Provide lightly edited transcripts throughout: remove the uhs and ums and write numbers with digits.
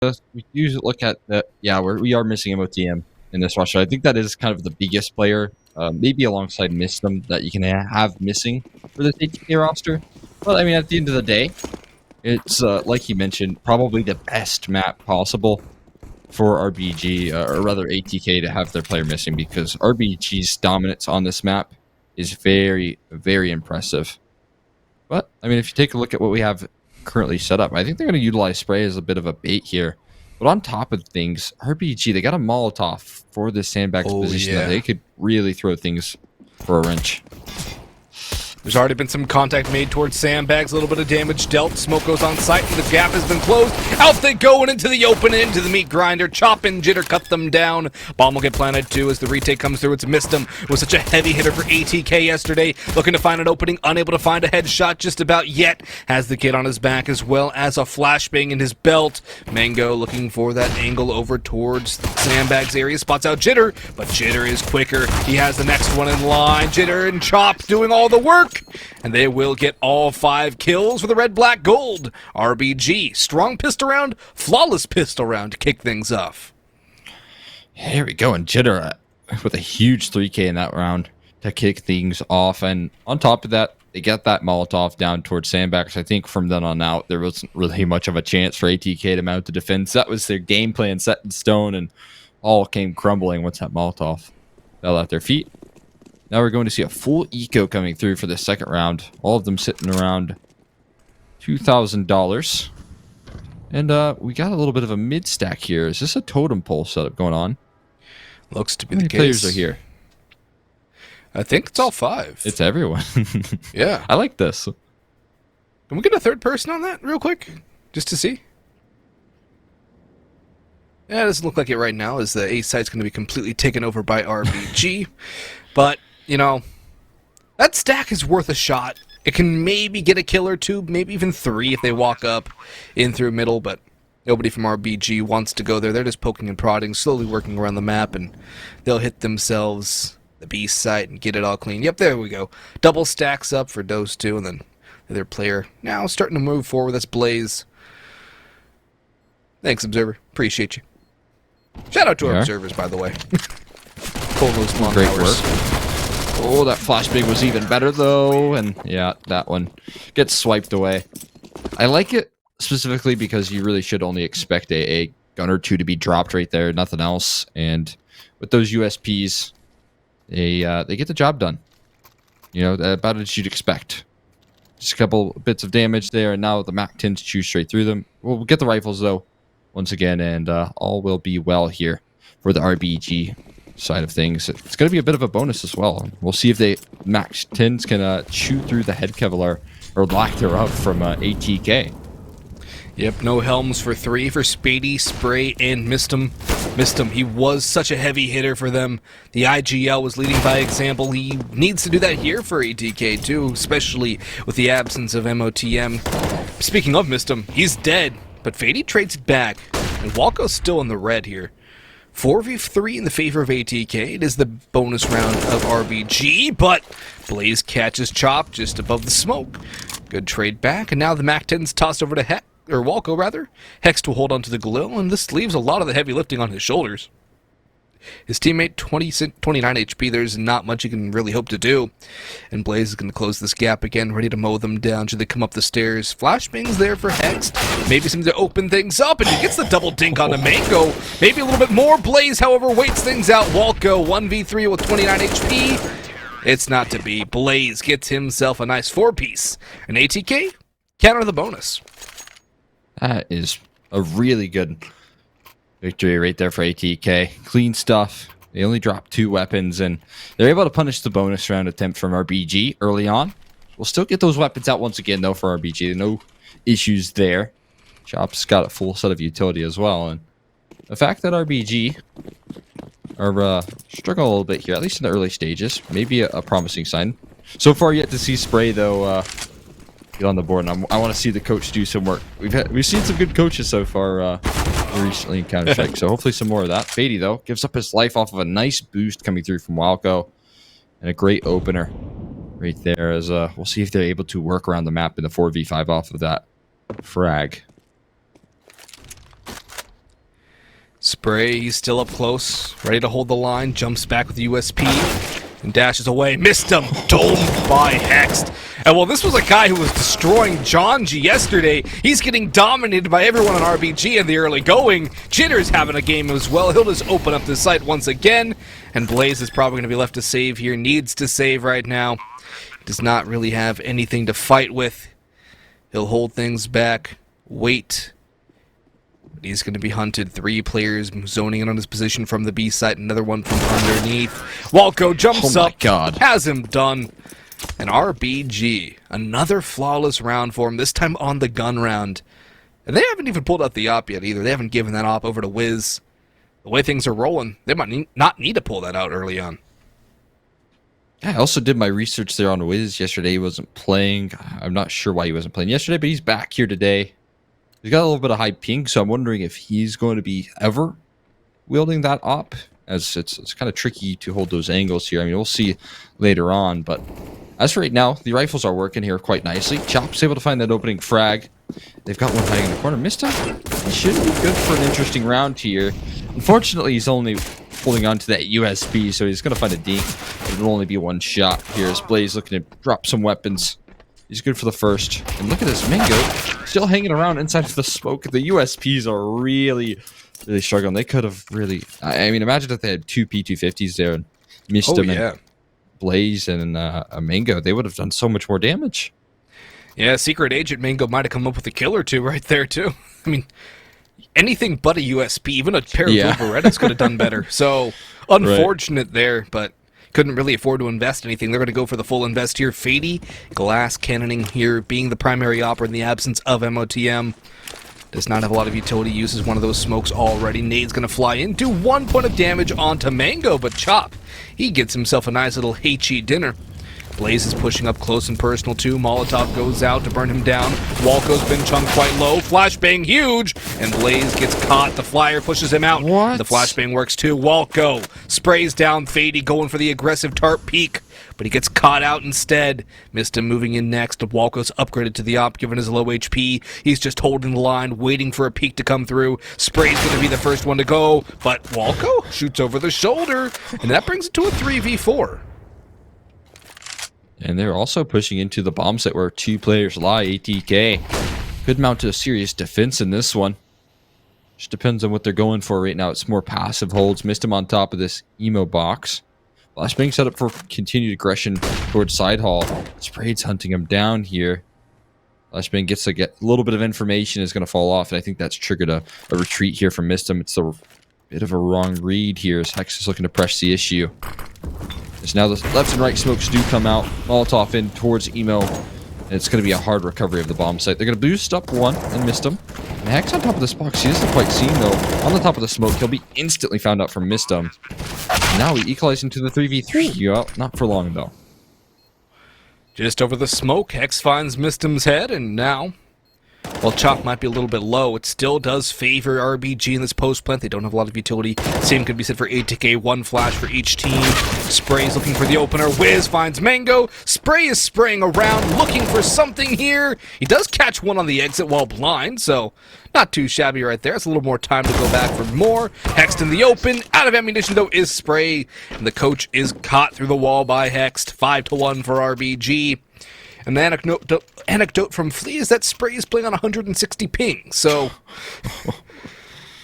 we usually look at the we are missing MOTM in this roster. I think that is kind of the biggest player, maybe alongside Mistem, that you can have missing for this ATK roster. But I mean, at the end of the day, it's like he mentioned, probably the best map possible for RBG, or rather ATK, to have their player missing, because RBG's dominance on this map is very, very impressive. But I mean, if you take a look at what we have currently set up, I think they're going to utilize spray as a bit of a bait here. But on top of things, RBG, they got a Molotov for this sandbag's position that they could really throw things for a wrench. There's already been some contact made towards sandbags, a little bit of damage dealt. Smoke goes on site, and the gap has been closed. Out they go, and into the open, into the meat grinder. Chop and Jitter cut them down. Bomb will get planted too as the retake comes through. It's missed him. It was such a heavy hitter for ATK yesterday. Looking to find an opening, unable to find a headshot just about yet. Has the kid on his back as well as a flashbang in his belt. Mango looking for that angle over towards sandbags area. Spots out Jitter, but Jitter is quicker. He has the next one in line. Jitter and Chop doing all the work. And they will get all 5 kills for the red, black, gold. RBG, strong pistol round, flawless pistol round to kick things off. Here we go, and Jitter with a huge 3K in that round to kick things off. And on top of that, they get that Molotov down towards sandbags. I think from then on out, there wasn't really much of a chance for ATK to mount the defense. That was their game plan set in stone, and all came crumbling once that Molotov fell at their feet. Now we're going to see a full eco coming through for the second round. All of them sitting around $2,000. And we got a little bit of a mid stack here. Is this a totem pole setup going on? Looks to be How the many case. players are here? I think it's all 5. It's everyone. Yeah. I like this. Can we get a third person on that real quick? Just to see? Yeah, it doesn't look like it right now, as the A site's going to be completely taken over by RBG. But, you know, that stack is worth a shot. It can maybe get a kill or 2, maybe even 3 if they walk up in through middle, but nobody from RBG wants to go there. They're just poking and prodding, slowly working around the map, and they'll hit themselves the B site and get it all clean. Yep, there we go. Double stacks up for those 2, and then the other player now starting to move forward. That's Blaze. Thanks, Observer. Appreciate you. Shout out to our observers, by the way. Pull those long Great hours. work. Oh, that flashbang was even better, though. And yeah, that one gets swiped away. I like it specifically because you really should only expect a gun or 2 to be dropped right there, nothing else. And with those USPs, they get the job done. You know, about as you'd expect. Just a couple bits of damage there, and now the MAC-10s chew straight through them. We'll get the rifles, though, once again, and all will be well here for the RBG side of things. It's going to be a bit of a bonus as well. We'll see if the MAC-10s can chew through the head Kevlar, or lack thereof, from ATK. Yep, no helms for 3 for Spady, Spray, and Missed him. He was such a heavy hitter for them. The IGL was leading by example. He needs to do that here for ATK too, especially with the absence of MOTM. Speaking of Missed him, he's dead, but Fady trades it back, and Walco's still in the red here. 4v3 in the favor of ATK. It is the bonus round of RBG, but Blaze catches Chop just above the smoke. Good trade back, and now the MAC-10's tossed over to Hex, or Walco rather. Hex will hold onto the Galil, and this leaves a lot of the heavy lifting on his shoulders. His teammate 29 HP, there's not much he can really hope to do. And Blaze is going to close this gap again, ready to mow them down should they come up the stairs. Flashbang's there for Hex. Maybe something to open things up, and he gets the double dink on the Mango. Maybe a little bit more. Blaze, however, waits things out. Walco 1v3 with 29 HP. It's not to be. Blaze gets himself a nice 4-piece. And ATK, counter the bonus. That is a really good victory right there for ATK. Clean stuff. They only dropped 2 weapons, and they're able to punish the bonus round attempt from RBG early on. We'll still get those weapons out once again, though, for RBG. No issues there. Chop's got a full set of utility as well, and the fact that RBG are struggling a little bit here, at least in the early stages, maybe a promising sign. So far, yet to see Spray, though, get on the board, and I want to see the coach do some work. We've seen some good coaches so far recently in Counter-Strike, so hopefully some more of that. Fady, though, gives up his life off of a nice boost coming through from Walco, and a great opener right there, as we'll see if they're able to work around the map in the 4v5 off of that frag. Spray, he's still up close, ready to hold the line, jumps back with the USP, and dashes away. Missed him, domed by Hexed. And while this was a guy who was destroying John G yesterday, he's getting dominated by everyone on RBG in the early going. Jitter's having a game as well. He'll just open up the site once again, and Blaze is probably going to be left to save here. Needs to save right now. Does not really have anything to fight with. He'll hold things back, wait. He's going to be hunted. 3 players zoning in on his position from the B site. Another one from underneath. Walco jumps up. God. Has him done. And RBG. Another flawless round for him. This time on the gun round. And they haven't even pulled out the op yet either. They haven't given that op over to Wiz. The way things are rolling, they might not need to pull that out early on. Yeah, I also did my research there on Wiz yesterday. He wasn't playing. I'm not sure why he wasn't playing yesterday, but he's back here today. He's got a little bit of high ping, so I'm wondering if he's going to be ever wielding that op, as it's kind of tricky to hold those angles here. I mean, we'll see later on, but as for right now, the rifles are working here quite nicely. Chop's able to find that opening frag. They've got one hiding in the corner. Missed him. He should be good for an interesting round here. Unfortunately, he's only holding on to that USB, so he's going to find a dink. It'll only be one shot here as Blaze looking to drop some weapons. He's good for the first. And look at this Mango still hanging around inside of the smoke. The USPs are really struggling. They could have really... I mean, imagine if they had 2 P250s there and missed them. Yeah. And Blaze and a Mango. They would have done so much more damage. Yeah, Secret Agent Mango might have come up with a kill or two right there, too. I mean, anything but a USP, even a pair of Berettas could have done better. So, unfortunate there, but... couldn't really afford to invest anything. They're going to go for the full invest here. Fady, glass cannoning here, being the primary opera in the absence of MOTM. Does not have a lot of utility, uses one of those smokes already. Nade's going to fly in, do 1 point of damage onto Mango, but Chop, he gets himself a nice little H-E dinner. Blaze is pushing up close and personal too. Molotov goes out to burn him down. Walco's been chunked quite low. Flashbang huge, and Blaze gets caught. The flyer pushes him out. What? The flashbang works too. Walco sprays down Fady, going for the aggressive tarp peek, but he gets caught out instead. Missed him moving in next. Walco's upgraded to the op, given his low HP. He's just holding the line, waiting for a peek to come through. Spray's going to be the first one to go, but Walco shoots over the shoulder, and that brings it to a 3v4. And they're also pushing into the bomb site where 2 players lie. ATK could mount a serious defense in this one. Just depends on what they're going for right now. It's more passive holds. Missed him on top of this emo box. Flashbang set up for continued aggression towards side hall. Sprade's hunting him down here. Flashbang gets a little bit of information, is going to fall off, and I think that's triggered a retreat here from Mistum. It's a bit of a wrong read here as Hex is looking to press the issue. As now the left and right smokes do come out. Molotov in towards Emo. And it's going to be a hard recovery of the bomb site. They're going to boost up one and missed him. And Hex on top of this box. He isn't quite seen though. On the top of the smoke, he'll be instantly found out from Mistum. Now we equalize into the 3v3. Yeah, not for long though. Just over the smoke, Hex finds Mistum's head, and now, while Chop might be a little bit low, it still does favor RBG in this post plant. They don't have a lot of utility. Same could be said for ATK. 1 flash for each team. Spray's looking for the opener. Wiz finds Mango. Spray is spraying around, looking for something here. He does catch one on the exit while blind, so not too shabby right there. It's a little more time to go back for more. Hexed in the open. Out of ammunition, though, is Spray. And the coach is caught through the wall by Hexed. 5-1 for RBG. And the anecdote from Flea is that Spray is playing on 160 ping, so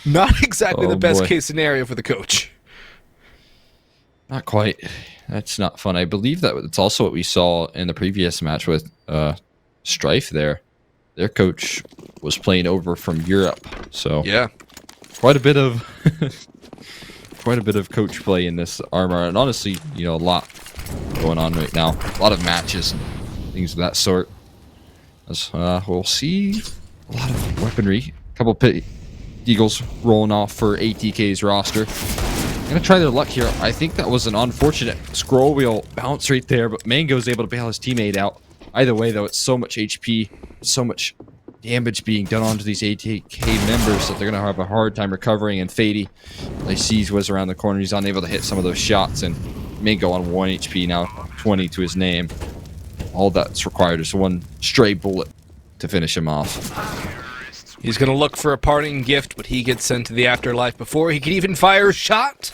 not exactly the best case scenario for the coach. Not quite. That's not fun. I believe that it's also what we saw in the previous match with Strife there. Their coach was playing over from Europe, so yeah, quite a bit of coach play in this armor, and honestly, you know, a lot going on right now. A lot of matches and things of that sort. As we'll see a lot of weaponry. A couple pit eagles rolling off for ATK's roster. I'm gonna try their luck here. I think that was an unfortunate scroll wheel bounce right there, but Mango's able to bail his teammate out. Either way, though, it's so much HP, so much damage being done onto these ATK members that they're gonna have a hard time recovering. And Fady, he sees Wiz around the corner. He's unable to hit some of those shots, and Mango on 1 HP now, 20 to his name. All that's required is one stray bullet to finish him off. He's going to look for a parting gift, but he gets sent to the afterlife before he can even fire a shot.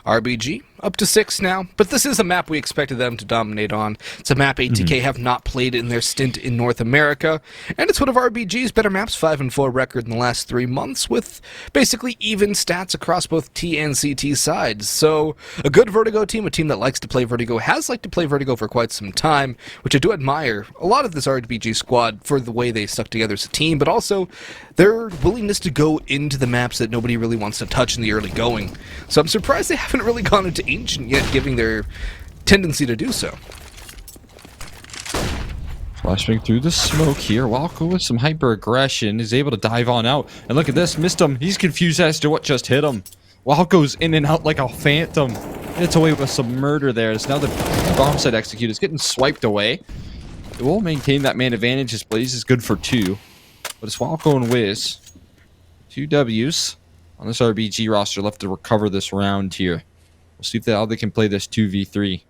RBG up to 6 now, but this is a map we expected them to dominate on. It's a map ATK have not played in their stint in North America, and it's one of RBG's better maps, 5-4 record in the last 3 months, with basically even stats across both T and CT sides. So a good Vertigo team, a team that likes to play Vertigo, has liked to play Vertigo for quite some time, which I do admire a lot of this RBG squad for the way they stuck together as a team, but also their willingness to go into the maps that nobody really wants to touch in the early going. So I'm surprised they haven't really gone into Ancient yet, giving their tendency to do so. Flashing through the smoke here. Walco with some hyper aggression is able to dive on out. And look at this, missed him. He's confused as to what just hit him. Walco's in and out like a phantom. Gets away with some murder there. It's now the bomb site execute is getting swiped away. It will maintain that man advantage. His Blaze is good for 2. But it's Walco and Wiz. 2 W's on this RBG roster left to recover this round here. We'll see how they can play this 2v3.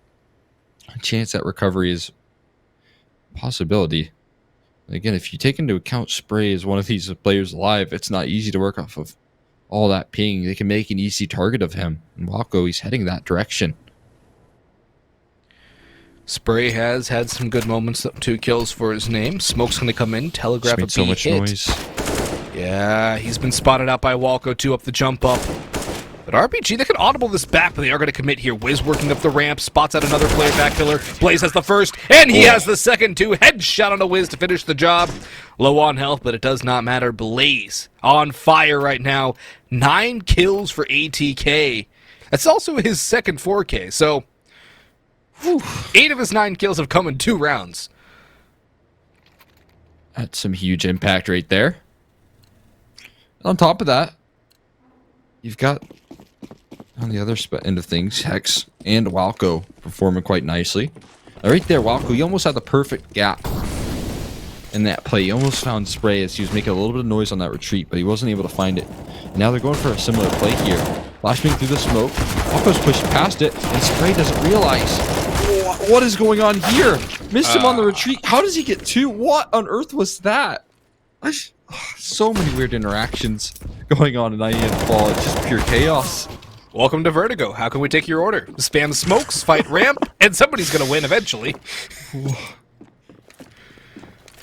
A chance at recovery is a possibility. And again, if you take into account Spray as one of these players alive, it's not easy to work off of all that ping. They can make an easy target of him. And Walco, he's heading that direction. Spray has had some good moments, 2 kills for his name. Smoke's going to come in, telegraph a so much hit. noise. Yeah, he's been spotted out by Walco, 2 up the jump up. But RBG, they can audible this back, but they are going to commit here. Wiz working up the ramp, spots out another player back pillar. Blaze has the first, and he has the second, 2. Headshot on a Wiz to finish the job. Low on health, but it does not matter. Blaze on fire right now. 9 kills for ATK. That's also his second 4K, so 8 of his 9 kills have come in 2 rounds. That's some huge impact right there. On top of that, you've got, on the other end of things, Hex and Walco performing quite nicely. Right there, Walco, he almost had the perfect gap in that play. He almost found Spray as he was making a little bit of noise on that retreat, but he wasn't able to find it. And now they're going for a similar play here. Flashbang through the smoke. Walco's pushed past it, and Spray doesn't realize. What is going on here? Missed him on the retreat. How does he get 2? What on earth was that? So many weird interactions going on in IEM Fall. It's just pure chaos. Welcome to Vertigo. How can we take your order? Spam smokes, fight ramp, and somebody's going to win eventually.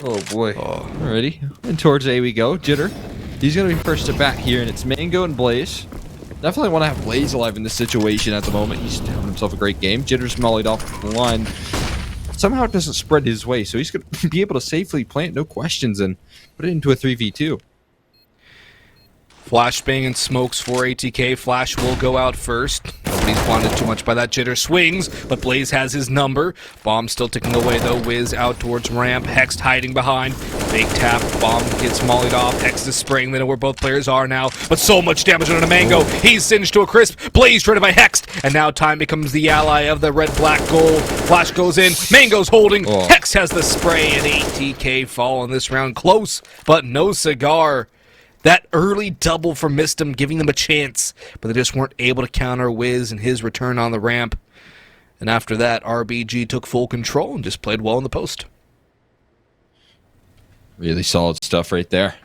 Oh boy. Alrighty. And towards A we go. Jitter. He's going to be first to bat here, and it's Mango and Blaze. Definitely want to have Blaze alive in this situation at the moment. He's having himself a great game. Jitter's mollied off the line. Somehow it doesn't spread his way, so he's going to be able to safely plant, no questions, and put it into a 3v2. Flashbang and smokes for ATK. Flash will go out first. Nobody's bonded too much by that. Jitter swings, but Blaze has his number. Bomb still ticking away, though. Wiz out towards ramp. Hex hiding behind. Fake tap. Bomb gets mollied off. Hex is spraying. They know where both players are now, but so much damage on a Mango. He's singed to a crisp. Blaze traded by Hex, and now time becomes the ally of the red-black gold. Flash goes in. Mango's holding. Hex has the spray, and ATK fall in this round. Close, but no cigar. That early double from Mistum giving them a chance, but they just weren't able to counter Wiz and his return on the ramp. And after that, RBG took full control and just played well in the post. Really solid stuff right there.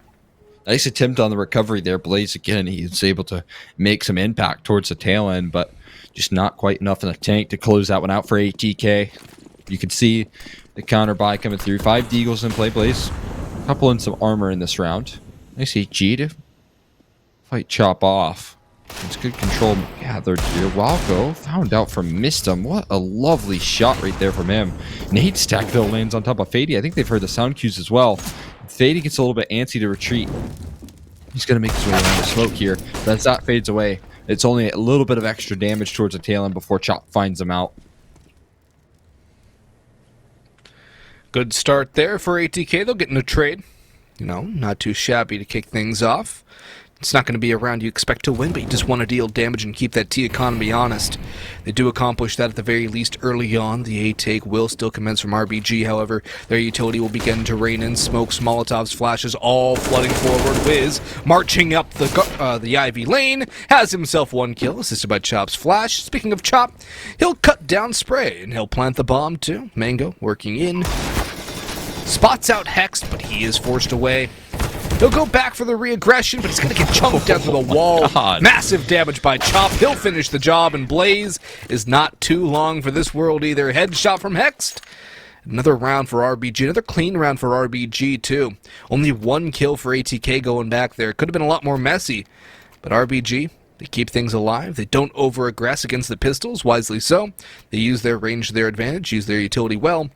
Nice attempt on the recovery there. Blaze again, he's able to make some impact towards the tail end, but just not quite enough in the tank to close that one out for ATK. You can see the counter buy coming through. 5 Deagles in play. Blaze couple in some armor in this round. Nice HG to fight Chop off. It's good control gathered here. Walco found out from Mistum. What a lovely shot right there from him. Nade Stackville lands on top of Fady. I think they've heard the sound cues as well. Fady gets a little bit antsy to retreat. He's going to make his way around the smoke here. But as that fades away, it's only a little bit of extra damage towards the tail end before Chop finds him out. Good start there for ATK. They'll get in a trade. You know, not too shabby to kick things off. It's not going to be a round you expect to win, but you just want to deal damage and keep that T economy honest. They do accomplish that at the very least early on. The A-take will still commence from RBG, however. Their utility will begin to rain in. Smokes, Molotovs, flashes, all flooding forward. Wiz marching up the Ivy lane. Has himself 1 kill, assisted by Chop's flash. Speaking of Chop, he'll cut down Spray, and he'll plant the bomb too. Mango working in. Spots out Hex, but he is forced away. He'll go back for the re-aggression, but he's going to get chunked down through the wall. God. Massive damage by Chop. He'll finish the job, and Blaze is not too long for this world either. Headshot from Hext. Another round for RBG. Another clean round for RBG, too. Only 1 kill for ATK going back there. Could have been a lot more messy, but RBG, they keep things alive. They don't over-aggress against the pistols, wisely so. They use their range to their advantage, use their utility well,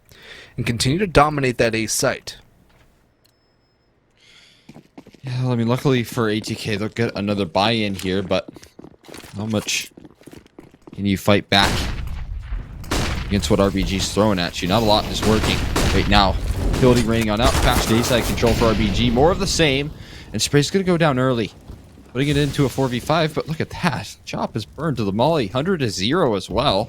and continue to dominate that A site. Yeah, I mean, luckily for ATK, they'll get another buy-in here, but how much can you fight back against what RBG's throwing at you? Not a lot is working right now. Utility raining on out. Fast A-side control for RBG. More of the same, and Spray's going to go down early, putting it into a 4v5, but look at that. Chop is burned to the molly. 100-0 as well.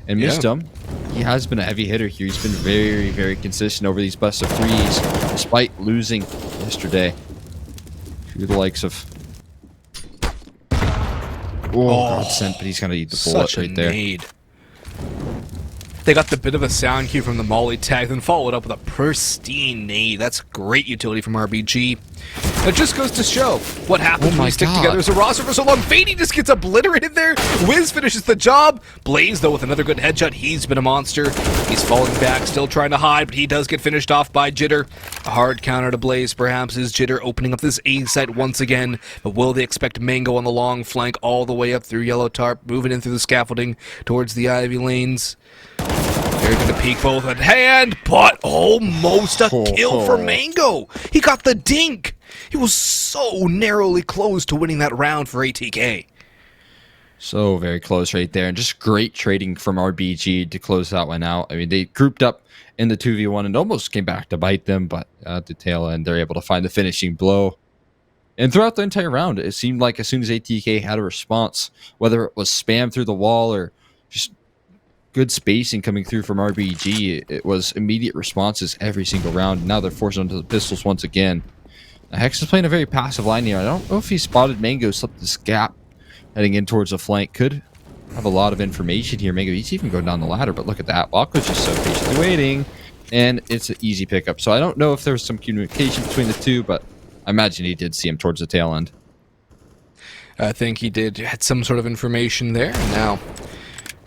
And missed him. He has been a heavy hitter here. He's been very, very consistent over these best of threes, despite losing yesterday to the likes of... God sent, but he's going to eat the bullet right there. Nade. They got the bit of a sound cue from the molly tag, then followed up with a pristine nade. That's great utility from RBG. It just goes to show what happens when you stick together as a roster for so long. Fady just gets obliterated there. Wiz finishes the job. Blaze, though, with another good headshot. He's been a monster. He's falling back, still trying to hide, but he does get finished off by Jitter. A hard counter to Blaze, perhaps, is Jitter opening up this A site once again. But will they expect Mango on the long flank all the way up through Yellow Tarp, moving in through the scaffolding towards the Ivy lanes? They're going to peek both at hand, but almost a kill for Mango. He got the dink. He was so narrowly close to winning that round for ATK. So very close right there, and just great trading from RBG to close that one out. I mean, they grouped up in the 2v1 and almost came back to bite them, but at the tail end, they're able to find the finishing blow. And throughout the entire round, it seemed like as soon as ATK had a response, whether it was spam through the wall or just good spacing coming through from RBG, it was immediate responses every single round. Now they're forced onto the pistols once again. Now, Hex is playing a very passive line here. I don't know if he spotted Mango slipped this gap heading in towards the flank. Could have a lot of information here. Mango, he's even going down the ladder, but look at that. Walk was just so patiently waiting, and it's an easy pickup. So I don't know if there was some communication between the two, but I imagine he did see him towards the tail end. I think he did. Had some sort of information there. Now,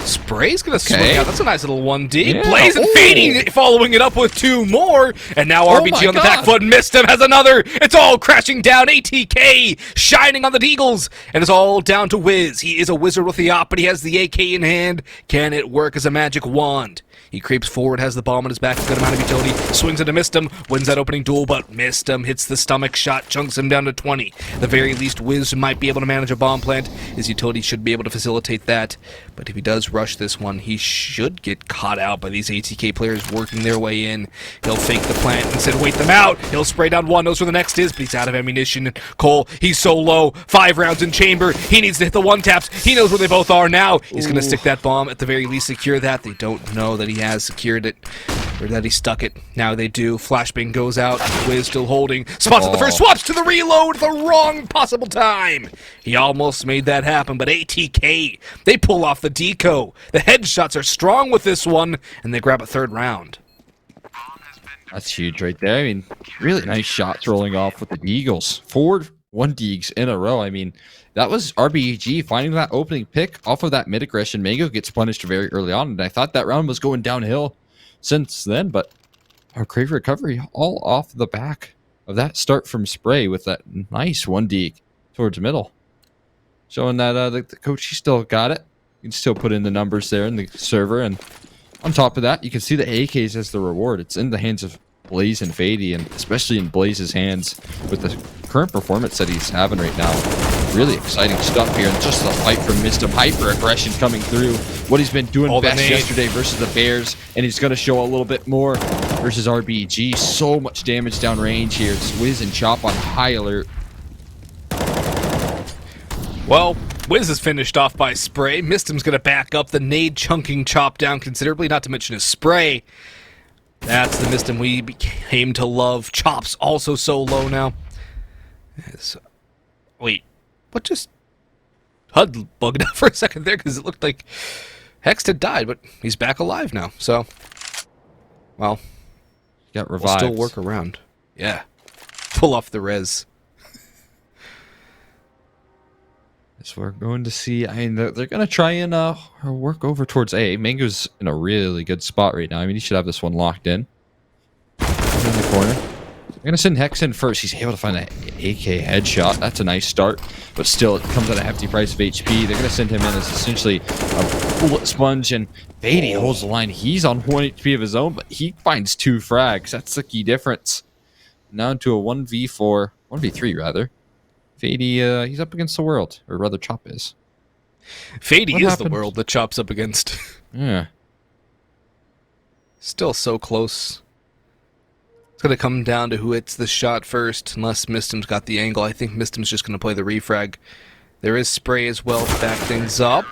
Spray's gonna swing out. That's a nice little 1D. Yeah. Blaze and Fady following it up with 2 more. And now RBG on the back foot. Missed him, has another. It's all crashing down. ATK shining on the Deagles. And it's all down to Wiz. He is a wizard with the op, but he has the AK in hand. Can it work as a magic wand? He creeps forward, has the bomb on his back, a good amount of utility, swings into Missed him, wins that opening duel, but Missed him, hits the stomach shot, chunks him down to 20. At the very least, Wiz might be able to manage a bomb plant. His utility should be able to facilitate that. But if he does rush this one, he should get caught out by these ATK players working their way in. He'll fake the plant and instead wait them out. He'll spray down one, knows where the next is, but he's out of ammunition. Cole, he's so low, 5 rounds in chamber. He needs to hit the one taps. He knows where they both are now. He's going to stick that bomb, at the very least secure that. They don't know that he has secured it, or that he stuck it. Now they do. Flashbang goes out. Wiz still holding. Spots at the first. Swaps to the reload. The wrong possible time. He almost made that happen, but ATK, they pull off the deco. The headshots are strong with this one, and they grab a 3rd round. That's huge right there. I mean, really nice shots rolling off with the Deagles. 4 1-Deags in a row. I mean, that was RBG finding that opening pick off of that mid-aggression. Mango gets punished very early on, and I thought that round was going downhill since then, but a great recovery all off the back of that start from Spray with that nice 1-Deag towards middle. Showing that the coach, he still got it. You can still put in the numbers there in the server, and on top of that, you can see the AKs as the reward. It's in the hands of Blaze and Fady, and especially in Blaze's hands with the current performance that he's having right now. Really exciting stuff here, and just the fight from Mr. Hyper aggression coming through. What he's been doing best yesterday versus the Bears, and he's going to show a little bit more versus RBG. So much damage downrange here. It's Wiz and Chop on high alert. Well, Wiz is finished off by Spray. Missed him's going to back up. The nade chunking Chop down considerably, not to mention his Spray. That's the Missed him we came to love. Chop's also so low now. Wait. What just... HUD bugged out for a second there because it looked like Hext had died, but he's back alive now, so... Well, got revived. We'll still work around. Yeah. pull off the res. So we're going to see. I mean, they're going to try and work over towards A. Mango's in a really good spot right now. I mean, he should have this one locked in the corner. They're going to send Hex in first. He's able to find an AK headshot. That's a nice start, but still, it comes at a hefty price of HP. They're going to send him in as essentially a bullet sponge, and Beatty holds the line. He's on 1 HP of his own, but he finds 2 frags. That's the key difference. Now into a 1v4, 1v3 rather. Fady, he's up against the world, or rather Chop is. Fady is the world that Chop's up against. Yeah. Still so close. It's going to come down to who hits the shot first, unless Mistim's got the angle. I think Mistim's just going to play the refrag. There is spray as well to back things up.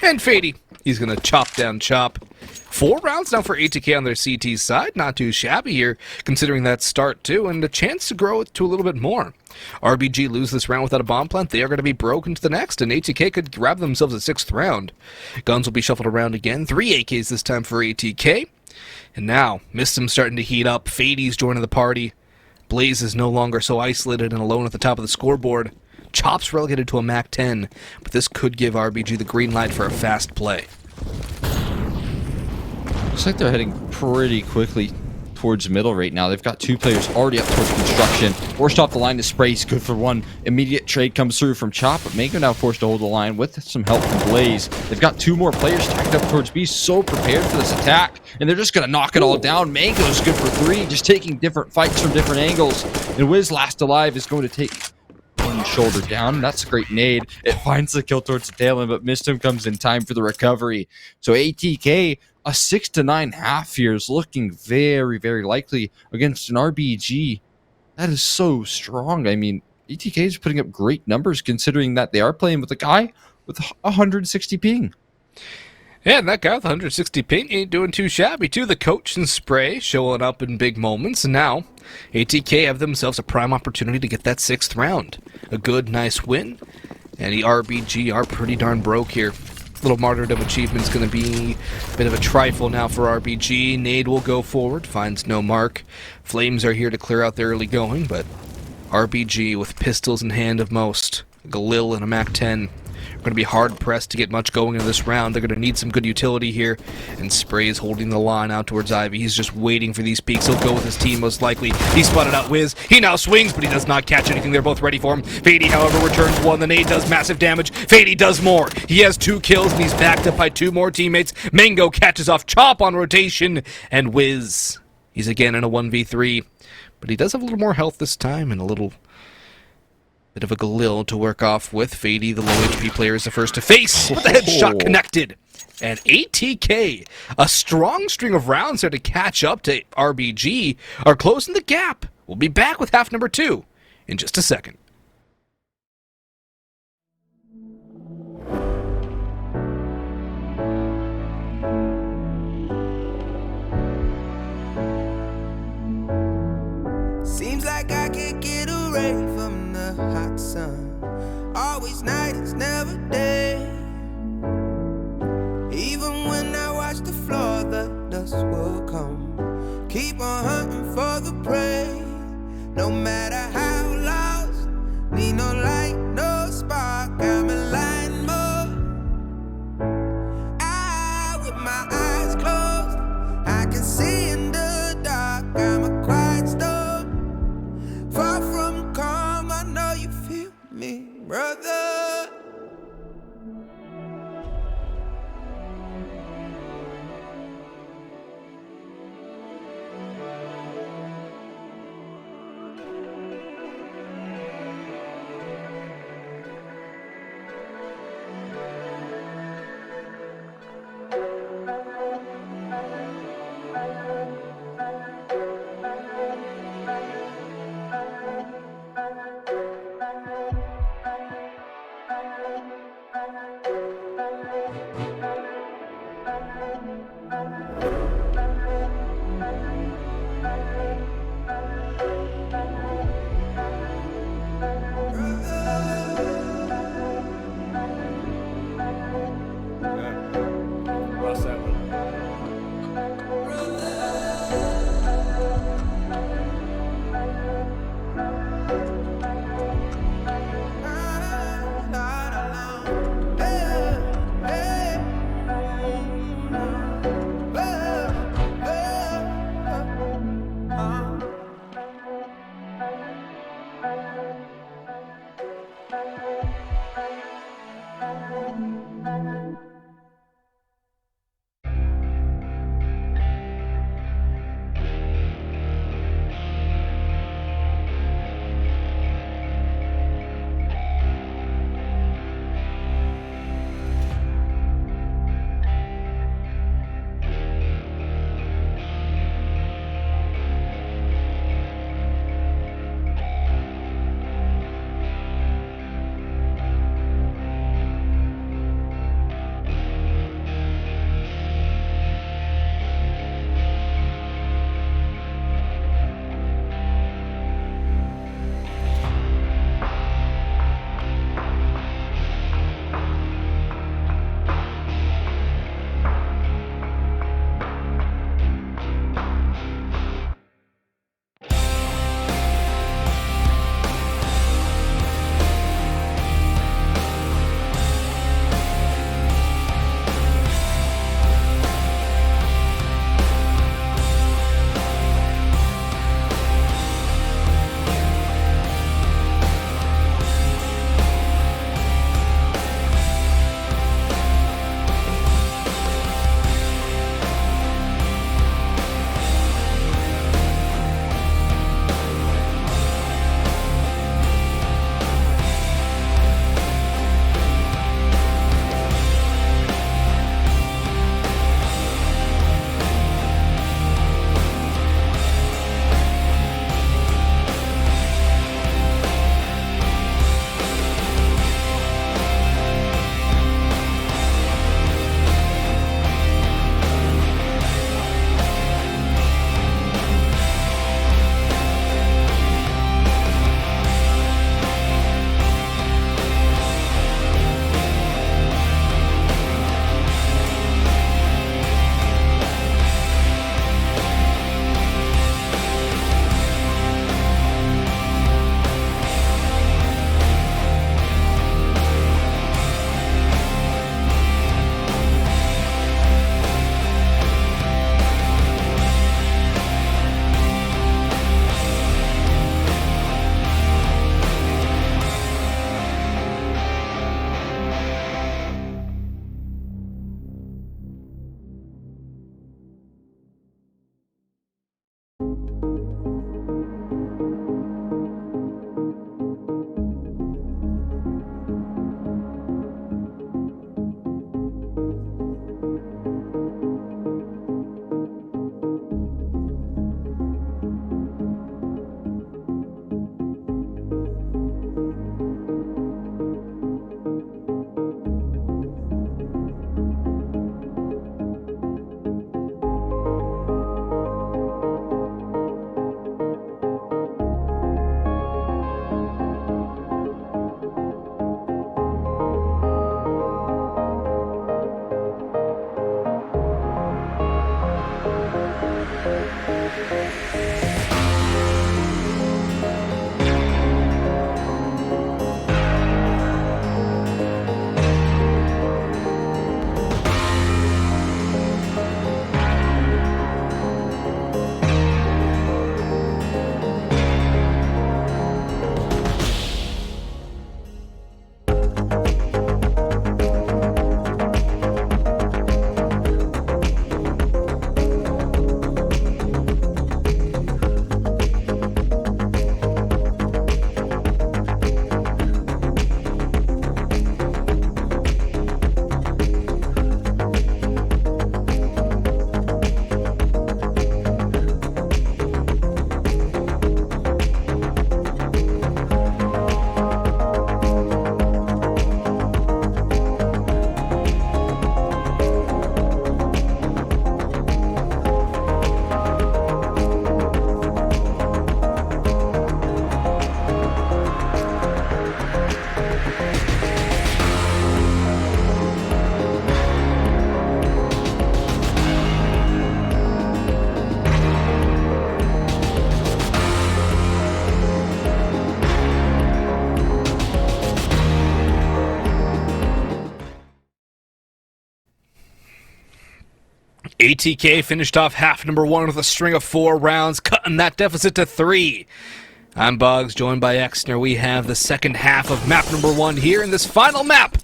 And Fady, he's going to chop down Chop. 4 rounds now for ATK on their CT side. Not too shabby here, considering that start too, and a chance to grow it to a little bit more. RBG lose this round without a bomb plant. They are going to be broken to the next, and ATK could grab themselves a 6th round. Guns will be shuffled around again. 3 AKs this time for ATK. And now, Mistim's starting to heat up. Fady's joining the party. Blaze is no longer so isolated and alone at the top of the scoreboard. Chop's relegated to a MAC 10, but this could give RBG the green light for a fast play. Looks like they're heading pretty quickly towards middle right now. They've got 2 players already up towards construction. Forced off the line to spray. He's good for 1. Immediate trade comes through from Chop, but Mango now forced to hold the line with some help from Blaze. They've got 2 more players stacked up towards B, so prepared for this attack, and they're just going to knock it all down. Mango's good for 3, just taking different fights from different angles. And Wiz, last alive, is going to take one shoulder down. That's a great nade. It finds the kill towards the tail end, but Mistim comes in time for the recovery. So ATK, a 6 to 9 half here is looking very, very likely against an RBG. That is so strong. I mean, ATK is putting up great numbers considering that they are playing with a guy with 160 ping. Yeah, and that guy with 160 ping ain't doing too shabby, too. The coach and spray showing up in big moments, and now ATK have themselves a prime opportunity to get that 6th round. A good, nice win, and the RBG are pretty darn broke here. Little martyrdom achievement's going to be a bit of a trifle now for RBG. Nade will go forward, finds no mark. Flames are here to clear out the early going, but RBG with pistols in hand of most. Galil and a MAC 10. Going to be hard-pressed to get much going in this round. They're going to need some good utility here. And Spray is holding the line out towards Ivy. He's just waiting for these peaks. He'll go with his team most likely. He spotted out Wiz. He now swings, but he does not catch anything. They're both ready for him. Fady, however, returns 1. The nade does massive damage. Fady does more. He has 2 kills, and he's backed up by 2 more teammates. Mango catches off Chop on rotation. And Wiz, he's again in a 1v3. But he does have a little more health this time and a little bit of a Galil to work off with. Fady, the low HP player, is the first to face, but the headshot connected. And ATK, a strong string of rounds there to catch up to RBG, are closing the gap. We'll be back with half number 2 in just a second. Seems like I can't get away from the hot sun. Always night, it's never day. Even when I watch the floor, the dust will come. Keep on hunting for the prey. No matter how lost, need no light, no spark. I'm in line mode. With my eyes closed, I can see in the dark. I'm a quiet storm, far from calm. I know you feel me, brother. ATK finished off half number 1 with a string of 4 rounds, cutting that deficit to 3. I'm Boggs, joined by Exner. We have the second half of map number 1 here in this final map,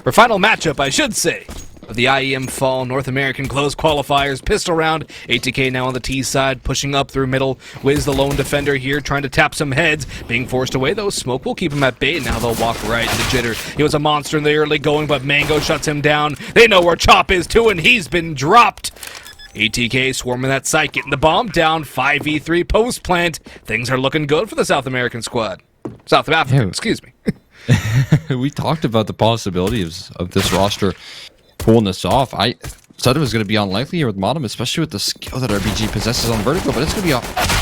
or final matchup, I should say, of the IEM Fall North American Close Qualifiers pistol round. ATK now on the T side, pushing up through middle. Wiz, the lone defender here, trying to tap some heads. Being forced away, though. Smoke will keep him at bay. Now they'll walk right into Jitter. He was a monster in the early going, but Mango shuts him down. They know where Chop is, too, and he's been dropped. ATK swarming that site, getting the bomb down. 5v3 post plant. Things are looking good for the South American squad. South Africa, excuse me. We talked about the possibilities of this roster pulling this off. I said it was going to be unlikely here with Modem, especially with the skill that RBG possesses on Vertigo, but it's going to be a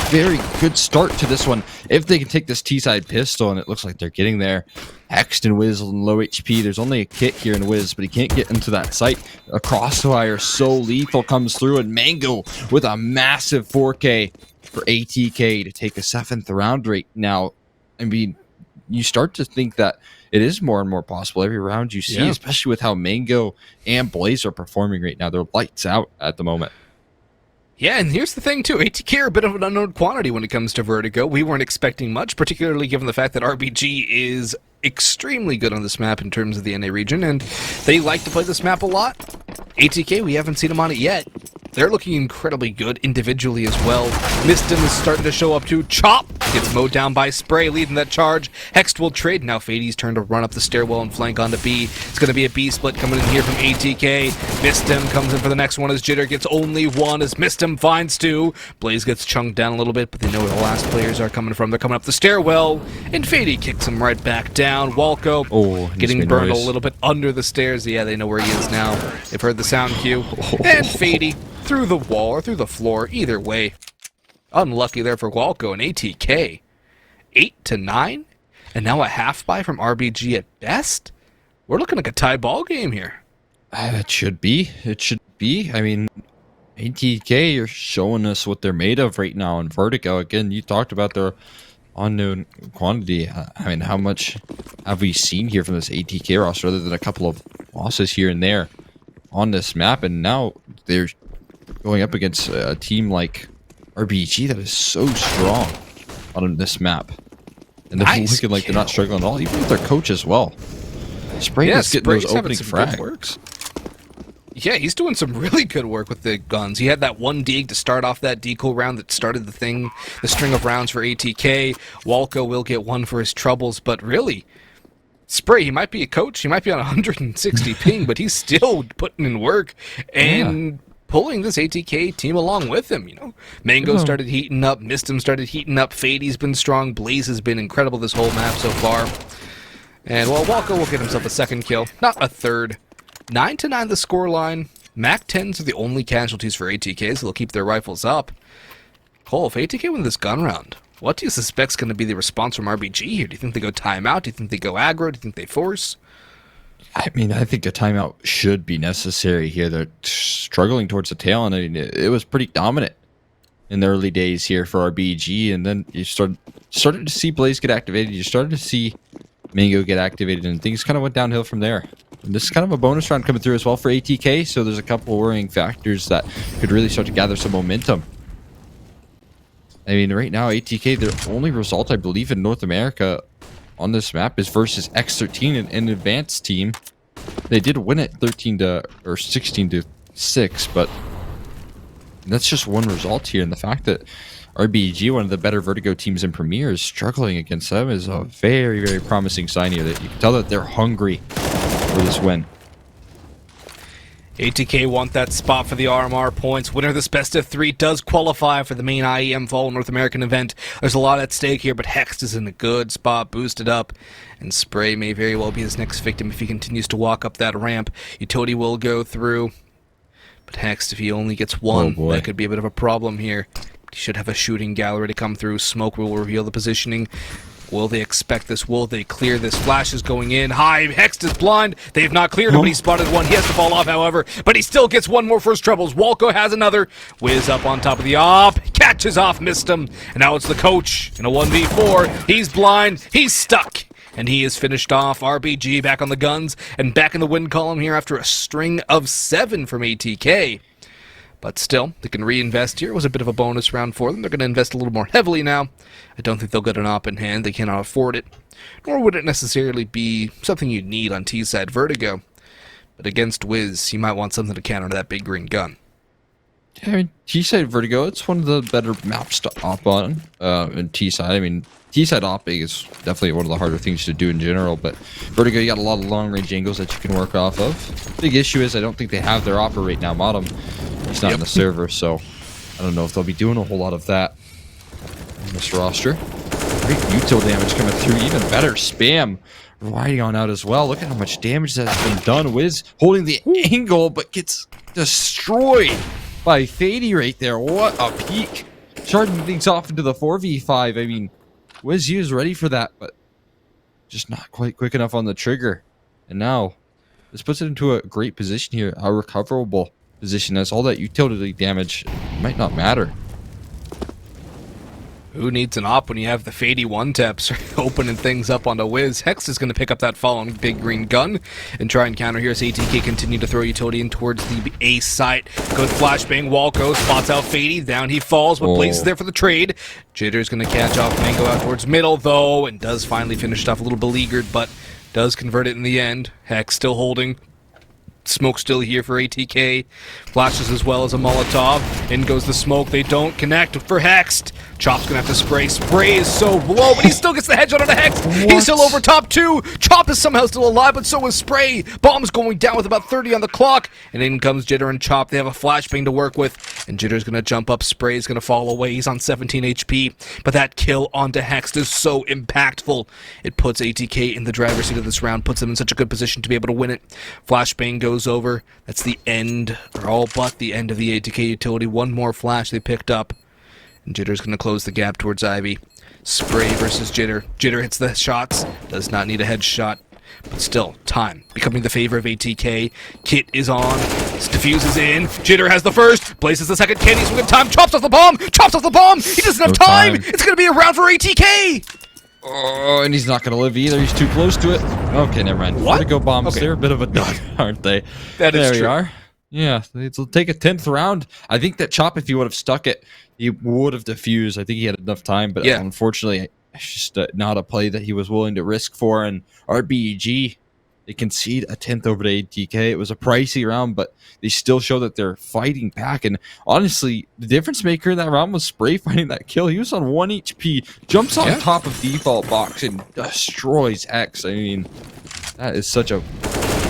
very good start to this one if they can take this T-side pistol, and it looks like they're getting there. Hext and Wiz on low HP. There's only a kit here in Wiz, but he can't get into that site. A crossfire so lethal comes through, and Mango with a massive 4K for ATK to take a 7th round right now. I mean, you start to think that it is more and more possible every round you see, especially with how Mango and Blaze are performing right now. They're lights out at the moment. Yeah, and here's the thing, too. ATK are a bit of an unknown quantity when it comes to Vertigo. We weren't expecting much, particularly given the fact that RBG is extremely good on this map in terms of the NA region, and they like to play this map a lot. ATK, we haven't seen them on it yet. They're looking incredibly good individually as well. Mistim is starting to show up too. Chop gets mowed down by Spray, leading that charge. Hext will trade. Now Fady's turn to run up the stairwell and flank onto B. It's going to be a B split coming in here from ATK. Mistim comes in for the next one as Jitter gets only one as Mistim finds 2. Blaze gets chunked down a little bit, but they know where the last players are coming from. They're coming up the stairwell, and Fady kicks him right back down. Walco getting burned a little bit under the stairs. Yeah, they know where he is now. They've heard the sound cue. And Fady through the wall or through the floor, either way. Unlucky there for Walco and ATK. 8-9, and now a half buy from RBG at best. We're looking like a tie ball game here. It should be. It should be. I mean, ATK are showing us what they're made of right now in Vertigo. Again, you talked about their unknown quantity. I mean, how much have we seen here from this ATK roster other than a couple of losses here and there on this map? And now they're going up against a team like RBG that is so strong on this map. And they're looking like they're not struggling at all, even with their coach as well. Spray is getting those opening frags. Yeah, he's doing some really good work with the guns. He had that one dig to start off that decoy round that started the string of rounds for ATK. Walco will get one for his troubles, but really, Spray, he might be a coach, he might be on 160 ping, but he's still putting in work and pulling this ATK team along with him, you know. Mango started heating up, Mistim started heating up, Fady's been strong, Blaze has been incredible this whole map so far. And, well, Walco will get himself a second kill, not a third. 9-9 the scoreline. MAC-10s are the only casualties for ATK, so they'll keep their rifles up. Cole, if ATK win this gun round, what do you suspect is going to be the response from RBG here? Do you think they go timeout? Do you think they go aggro? Do you think they force? I mean, I think a timeout should be necessary here. They're struggling towards the tail, and I mean, it was pretty dominant in the early days here for RBG, and then you started to see Blaze get activated. You started to see Mango get activated, and things kind of went downhill from there. And this is kind of a bonus round coming through as well for ATK, so there's a couple of worrying factors that could really start to gather some momentum. I mean, right now, ATK, their only result, I believe, in North America on this map is versus X13, an advanced team. They did win it 16-6, but that's just one result here. And the fact that RBG, one of the better Vertigo teams in Premier, is struggling against them is a very, very promising sign here. That you can tell that they're hungry for this win. ATK want that spot for the RMR points. Winner of this best of 3 does qualify for the main IEM Fall North American event. There's a lot at stake here, but Hext is in a good spot, boosted up, and Spray may very well be his next victim if he continues to walk up that ramp. Utility will go through, but Hext, if he only gets one, that could be a bit of a problem here. He should have a shooting gallery to come through. Smoke will reveal the positioning. Will they expect this? Will they clear this? Flash is going in. High. Hext is blind. They've not cleared him, but he spotted one. He has to fall off, however, but he still gets one more for his troubles. Walco has another. Wiz up on top of the op. Catches off, missed him. And now it's the coach in a 1v4. He's blind. He's stuck. And he is finished off. RBG back on the guns and back in the win column here after a string of 7 from ATK. But still, they can reinvest here. It was a bit of a bonus round for them. They're going to invest a little more heavily now. I don't think they'll get an op in hand. They cannot afford it. Nor would it necessarily be something you'd need on T-side Vertigo. But against Wiz, you might want something to counter that big green gun. Yeah, I mean, T-side Vertigo, it's one of the better maps to op on. And T-side, I mean, T-side opping is definitely one of the harder things to do in general, but Vertigo, you got a lot of long-range angles that you can work off of. Big issue is I don't think they have their opper right now. Bottom, he's not in the server, so I don't know if they'll be doing a whole lot of that on this roster. Great util damage coming through, even better spam riding on out as well. Look at how much damage that has been done. Wiz holding the angle, but gets destroyed by Fady right there. What a peak. Charging things off into the 4v5. I mean, Wiz is ready for that, but just not quite quick enough on the trigger. And now, this puts it into a great position here, a recoverable position, as all that utility damage might not matter. Who needs an op when you have the Fady one-taps opening things up onto Wiz? Hex is going to pick up that following big green gun and try and counter here as ATK continue to throw utility in towards the A site. Good flashbang, Walco spots out Fady, down he falls, but Blaze is there for the trade. Jitter's going to catch off Mango out towards middle, though, and does finally finish it off a little beleaguered, but does convert it in the end. Hex still holding. Smoke still here for ATK. Flashes as well as a Molotov. In goes the smoke. They don't connect for Hexed. Chop's gonna have to spray. Spray is so low, but he still gets the headshot on the Hex. He's still over top two. Chop is somehow still alive, but so is Spray. Bomb's going down with about 30 on the clock. And in comes Jitter and Chop. They have a flashbang to work with. And Jitter's gonna jump up. Spray's gonna fall away. He's on 17 HP. But that kill onto Hex is so impactful. It puts ATK in the driver's seat of this round. Puts them in such a good position to be able to win it. Flashbang goes over. That's the end, or all but the end of the ATK utility. One more flash they picked up. And Jitter's going to close the gap towards Ivy. Spray versus Jitter. Jitter hits the shots. Does not need a headshot. But still, time becoming the favor of ATK. Kit is on. Diffuses in. Jitter has the first. Blaze is the second. Kenny's with time. Chops off the bomb. Chops off the bomb. He doesn't have time. It's going to be a round for ATK. Oh, and he's not going to live either. He's too close to it. Okay, never mind. What? Vertigo bombs. Okay. They're a bit of a dud, aren't they? That is there true. We are. Yeah, it'll take a 10th round. I think that Chop, if he would have stuck it, he would have defused. I think he had enough time, but yeah, unfortunately, it's just not a play that he was willing to risk for. And RBG, they concede a 10th over to ATK. It was a pricey round, but they still show that they're fighting back. And honestly, the difference maker in that round was Spray finding that kill. He was on 1 HP, jumps on top of default box, and destroys X. I mean, that is such a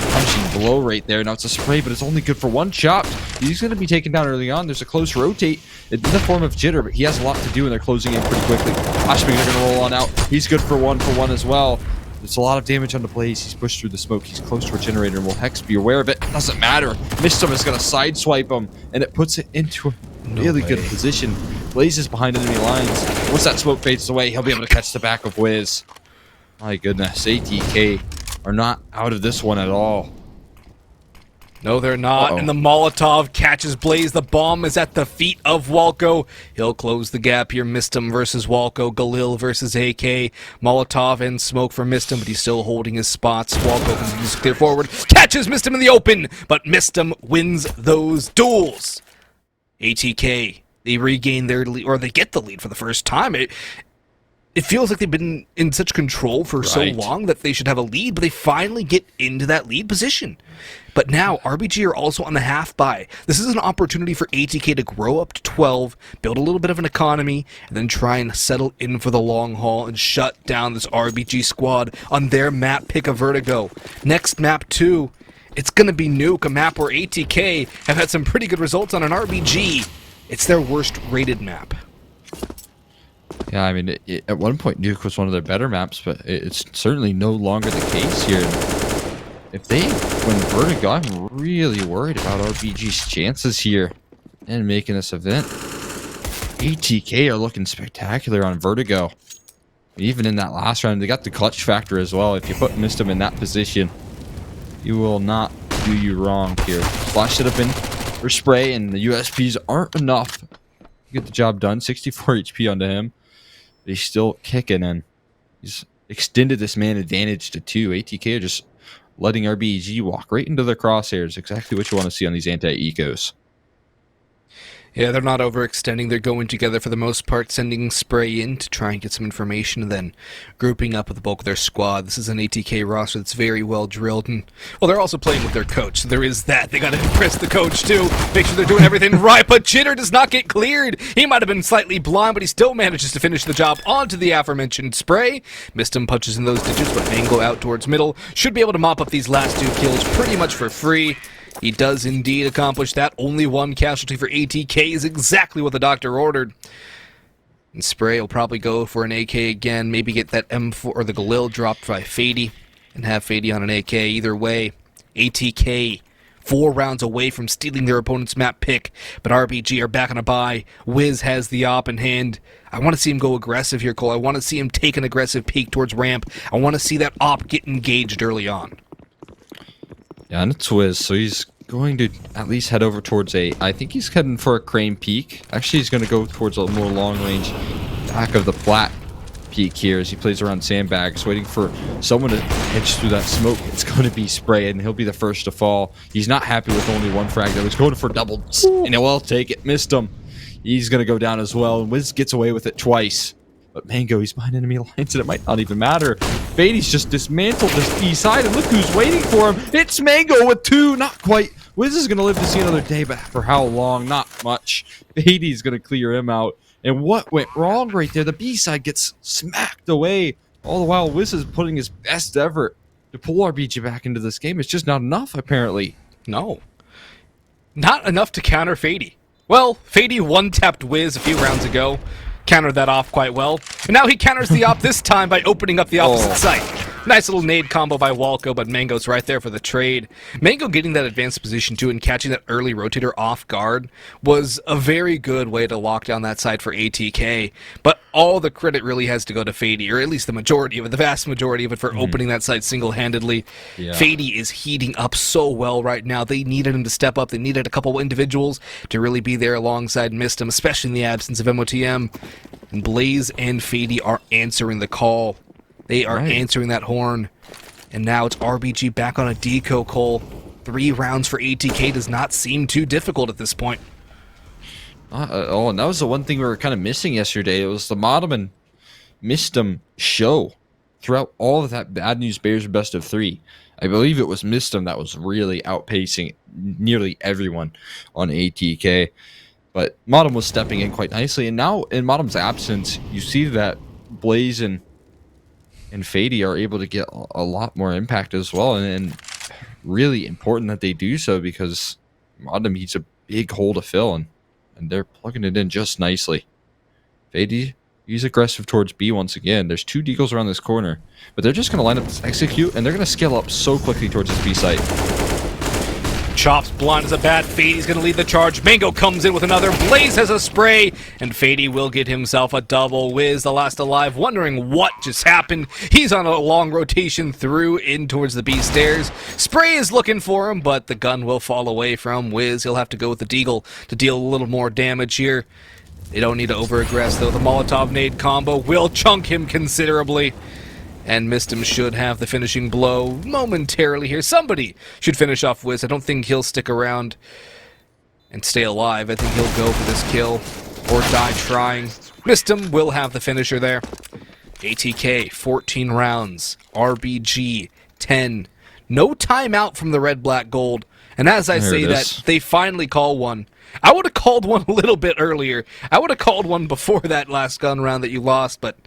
punching blow right there. Now it's a Spray, but it's only good for one shot. He's going to be taken down early on. There's a close rotate in the form of Jitter, but he has a lot to do, and they're closing in pretty quickly. Flashbang are going to roll on out. He's good for one as well. There's a lot of damage on the Blaze. He's pushed through the smoke. He's close to a generator, and will Hex be aware of it? Doesn't matter. Mistum is going to sideswipe him, and it puts it into a really good position. Blaze is behind enemy lines. Once that smoke fades away, he'll be able to catch the back of Wiz. My goodness, ATK are not out of this one at all. No, they're not. And the Molotov catches Blaze. The bomb is at the feet of Walco. He'll close the gap here. Mistum versus Walco. Galil versus AK. Molotov and smoke for Mistum, but he's still holding his spots. Walco continues to clear forward. Catches Mistum in the open, but Mistum wins those duels. ATK, they regain their lead, or they get the lead for the first time. It feels like they've been in such control for so long that they should have a lead, but they finally get into that lead position. But now, RBG are also on the half buy. This is an opportunity for ATK to grow up to 12, build a little bit of an economy, and then try and settle in for the long haul and shut down this RBG squad on their map pick of Vertigo. Next map 2, it's going to be Nuke, a map where ATK have had some pretty good results on an RBG. It's their worst rated map. Yeah, I mean, at one point, Nuke was one of their better maps, but it's certainly no longer the case here. If they win Vertigo, I'm really worried about RBG's chances here in making this event. ATK are looking spectacular on Vertigo. Even in that last round, they got the clutch factor as well. If you put Mistum in that position, you will not do you wrong here. Flash should have been for Spray, and the USPs aren't enough to get the job done. 64 HP onto him. But he's still kicking, and he's extended this man advantage to 2. ATK are just letting RBG walk right into their crosshairs. Exactly what you want to see on these anti-ecos. Yeah, they're not overextending. They're going together for the most part, sending Spray in to try and get some information, and then grouping up with the bulk of their squad. This is an ATK roster that's very well drilled, and, well, they're also playing with their coach, so there is that. They gotta impress the coach, too. Make sure they're doing everything right, but Jitter does not get cleared. He might have been slightly blind, but he still manages to finish the job onto the aforementioned Spray. Missed him, punches in those digits, but Mango out towards middle. Should be able to mop up these last 2 kills pretty much for free. He does indeed accomplish that. Only 1 casualty for ATK is exactly what the doctor ordered. And Spray will probably go for an AK again, maybe get that M4 or the Galil dropped by Fady, and have Fady on an AK. Either way, ATK 4 rounds away from stealing their opponent's map pick, but RBG are back on a bye. Wiz has the op in hand. I want to see him go aggressive here, Cole. I want to see him take an aggressive peek towards ramp. I want to see that op get engaged early on. Yeah, and it's Wiz, so he's going to at least head over towards a... I think he's heading for a crane peak. Actually, he's going to go towards a more long-range back of the plat peak here as he plays around sandbags, waiting for someone to edge through that smoke. It's going to be Spray, and he'll be the first to fall. He's not happy with only 1 frag, though. He's going for doubles, and he'll well take it. Missed him. He's going to go down as well, and Wiz gets away with it twice. But Mango, he's behind enemy lines, and it might not even matter. Fady's just dismantled this B side, and look who's waiting for him. It's Mango with 2, not quite. Wiz is going to live to see another day, but for how long? Not much. Fady's going to clear him out. And what went wrong right there? The B side gets smacked away. All the while, Wiz is putting his best effort to pull RBG back into this game. It's just not enough, apparently. No. Not enough to counter Fady. Well, Fady one-tapped Wiz a few rounds ago. Countered that off quite well. And now he counters the op this time by opening up the opposite site. Nice little nade combo by Walco, but Mango's right there for the trade. Mango getting that advanced position too and catching that early rotator off guard was a very good way to lock down that side for ATK. But all the credit really has to go to Fady, or at least the majority of it, the vast majority of it, for opening that site single-handedly. Yeah. Fady is heating up so well right now. They needed him to step up. They needed a couple individuals to really be there alongside Missed him, especially in the absence of MOTM. And Blaze and Fady are answering the call. They are answering that horn. And now it's RBG back on a deco, Cole. 3 rounds for ATK does not seem too difficult at this point. Oh, and that was the one thing we were kind of missing yesterday. It was the Modem and Mistem show throughout all of that Bad News Bears best of 3. I believe it was Mistem that was really outpacing nearly everyone on ATK. But Modem was stepping in quite nicely. And now, in Modem's absence, you see that Blaze and Fady are able to get a lot more impact as well. And really important that they do so, because Modem needs a big hole to fill, and they're plugging it in just nicely. Fady, he's aggressive towards B once again. There's 2 deagles around this corner, but they're just going to line up this execute, and they're going to scale up so quickly towards this B site. Chops blind as a bat. Fady's going to lead the charge. Mango comes in with another. Blaze has a spray, and Fady will get himself a double. Wiz, the last alive, wondering what just happened. He's on a long rotation through in towards the B stairs. Spray is looking for him, but the gun will fall away from Wiz. He'll have to go with the deagle to deal a little more damage here. They don't need to over-aggress, though. The Molotov nade combo will chunk him considerably. And Mistem should have the finishing blow momentarily here. Somebody should finish off Wiz. I don't think he'll stick around and stay alive. I think he'll go for this kill or die trying. Mistem will have the finisher there. ATK, 14 rounds. RBG, 10. No timeout from the red, black, gold. And as I say that, they finally call one. I would have called one a little bit earlier. I would have called one before that last gun round that you lost, but